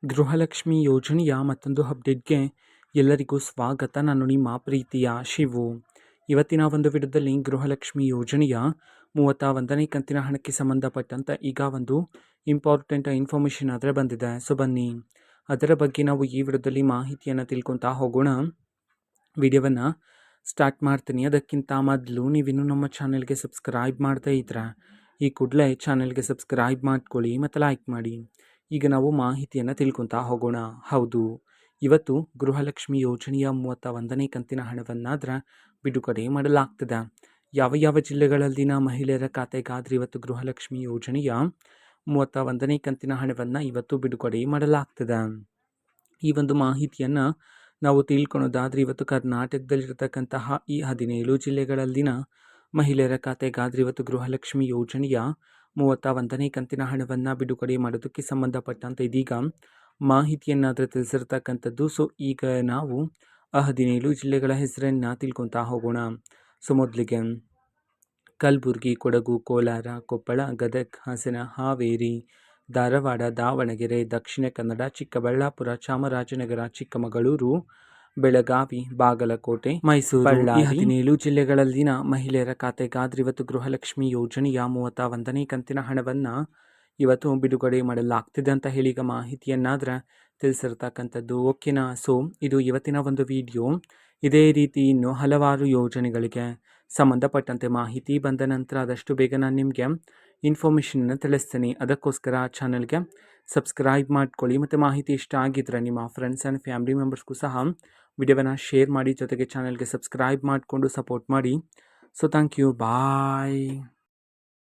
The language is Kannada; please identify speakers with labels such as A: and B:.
A: ಗೃಹಲಕ್ಷ್ಮಿ ಯೋಜನೆಯ ಮತ್ತೊಂದು ಅಪ್ಡೇಟ್ಗೆ ಎಲ್ಲರಿಗೂ ಸ್ವಾಗತ. ನಾನು ನಿಮ್ಮ ಪ್ರೀತಿಯ ಶಿವು. ಇವತ್ತಿನ ಒಂದು ವಿಡಿಯೋದಲ್ಲಿ ಗೃಹಲಕ್ಷ್ಮಿ ಯೋಜನೆಯ 31ನೇ ಕಂತಿನ ಹಣಕ್ಕೆ ಸಂಬಂಧಪಟ್ಟಂತೆ ಈಗ ಒಂದು ಇಂಪಾರ್ಟೆಂಟ್ ಇನ್ಫಾರ್ಮೇಷನ್ ಆದರೆ ಬಂದಿದೆ. ಸೊ ಬನ್ನಿ ಅದರ ಬಗ್ಗೆ ನಾವು ಈ ವಿಡಿಯೋದಲ್ಲಿ ಮಾಹಿತಿಯನ್ನು ತಿಳ್ಕೊತಾ ಹೋಗೋಣ. ವಿಡಿಯೋವನ್ನು ಸ್ಟಾರ್ಟ್ ಮಾಡ್ತೀನಿ. ಅದಕ್ಕಿಂತ ಮೊದಲು ನೀವಿನ್ನೂ ನಮ್ಮ ಚಾನೆಲ್ಗೆ ಸಬ್ಸ್ಕ್ರೈಬ್ ಮಾಡ್ತಾ ಇದ್ರೆ ಈ ಕೂಡಲೇ ಚಾನೆಲ್ಗೆ ಸಬ್ಸ್ಕ್ರೈಬ್ ಮಾಡ್ಕೊಳ್ಳಿ ಮತ್ತು ಲೈಕ್ ಮಾಡಿ. ಈಗ ನಾವು ಮಾಹಿತಿಯನ್ನು ತಿಳ್ಕೊತಾ ಹೋಗೋಣ. ಹೌದು, ಇವತ್ತು ಗೃಹಲಕ್ಷ್ಮಿ ಯೋಜನೆಯ 31ನೇ ಕಂತಿನ ಹಣವನ್ನಾದ್ರೆ ಬಿಡುಗಡೆ ಮಾಡಲಾಗ್ತದೆ. ಯಾವ ಯಾವ ಜಿಲ್ಲೆಗಳಲ್ಲಿನ ಮಹಿಳೆಯರ ಖಾತೆಗಾದ್ರೆ ಇವತ್ತು ಗೃಹಲಕ್ಷ್ಮಿ ಯೋಜನೆಯ 31ನೇ ಕಂತಿನ ಹಣವನ್ನು ಇವತ್ತು ಬಿಡುಗಡೆ ಮಾಡಲಾಗ್ತದೆ. ಈ ಒಂದು ಮಾಹಿತಿಯನ್ನು ನಾವು ತಿಳ್ಕೊಳೋದಾದ್ರೆ ಇವತ್ತು ಕರ್ನಾಟಕದಲ್ಲಿರತಕ್ಕಂತಹ ಈ 17 ಜಿಲ್ಲೆಗಳಲ್ಲಿನ ಮಹಿಳೆಯರ ಖಾತೆಗಾದ್ರೆ ಇವತ್ತು ಗೃಹಲಕ್ಷ್ಮಿ ಯೋಜನೆಯ 31ನೇ ಕಂತಿನ ಹಣವನ್ನು ಬಿಡುಗಡೆ ಮಾಡೋದಕ್ಕೆ ಸಂಬಂಧಪಟ್ಟಂತೆ ಇದೀಗ ಮಾಹಿತಿಯನ್ನಾದರೆ ತಿಳಿಸಿರ್ತಕ್ಕಂಥದ್ದು. ಸೊ ಈಗ ನಾವು 17 ಜಿಲ್ಲೆಗಳ ಹೆಸರನ್ನು ತಿಳ್ಕೊತಾ ಹೋಗೋಣ. ಸೊ ಮೊದಲಿಗೆ ಕಲಬುರಗಿ, ಕೊಡಗು, ಕೋಲಾರ, ಕೊಪ್ಪಳ, ಗದಗ, ಹಾಸನ, ಹಾವೇರಿ, ಧಾರವಾಡ, ದಾವಣಗೆರೆ, ದಕ್ಷಿಣ ಕನ್ನಡ, ಚಿಕ್ಕಬಳ್ಳಾಪುರ, ಚಾಮರಾಜನಗರ, ಚಿಕ್ಕಮಗಳೂರು, ಬೆಳಗಾವಿ, ಬಾಗಲಕೋಟೆ, ಮೈಸೂರು, ಬಳ್ಳಾರಿ 17 ಜಿಲ್ಲೆಗಳಲ್ಲಿನ ಮಹಿಳೆಯರ ಖಾತೆಗಾದ್ರೆ ಇವತ್ತು ಗೃಹಲಕ್ಷ್ಮಿ ಯೋಜನೆಯ 31ನೇ ಕಂತಿನ ಹಣವನ್ನು ಇವತ್ತು ಬಿಡುಗಡೆ ಮಾಡಲಾಗ್ತಿದೆ ಅಂತ ಹೇಳಿ ಈಗ ಮಾಹಿತಿಯನ್ನಾದ್ರೆ ತಿಳಿಸಿರ್ತಕ್ಕಂಥದ್ದು. ಓಕೆನಾ? ಸೊ ಇದು ಇವತ್ತಿನ ಒಂದು ವಿಡಿಯೋ. ಇದೇ ರೀತಿ ಇನ್ನು ಹಲವಾರು ಯೋಜನೆಗಳಿಗೆ ಸಂಬಂಧಪಟ್ಟಂತೆ ಮಾಹಿತಿ ಬಂದ ನಂತರ ಆದಷ್ಟು ಬೇಗ ನಾನು ನಿಮಗೆ ಇನ್ಫಾರ್ಮೇಷನ್ನ ತಿಳಿಸ್ತೀನಿ. ಅದಕ್ಕೋಸ್ಕರ ಚಾನಲ್ಗೆ ಸಬ್ಸ್ಕ್ರೈಬ್ ಮಾಡ್ಕೊಳ್ಳಿ ಮತ್ತು ಮಾಹಿತಿ ಇಷ್ಟ ಆಗಿದ್ರೆ ನಿಮ್ಮ ಫ್ರೆಂಡ್ಸ್ ಆ್ಯಂಡ್ ಫ್ಯಾಮಿಲಿ ಮೆಂಬರ್ಸ್ಗೂ ಸಹ ವಿಡಿಯೋವನ್ನು ಶೇರ್ ಮಾಡಿ, ಜೊತೆಗೆ ಚಾನಲ್ಗೆ ಸಬ್ಸ್ಕ್ರೈಬ್ ಮಾಡಿಕೊಂಡು ಸಪೋರ್ಟ್ ಮಾಡಿ. So thank you, bye.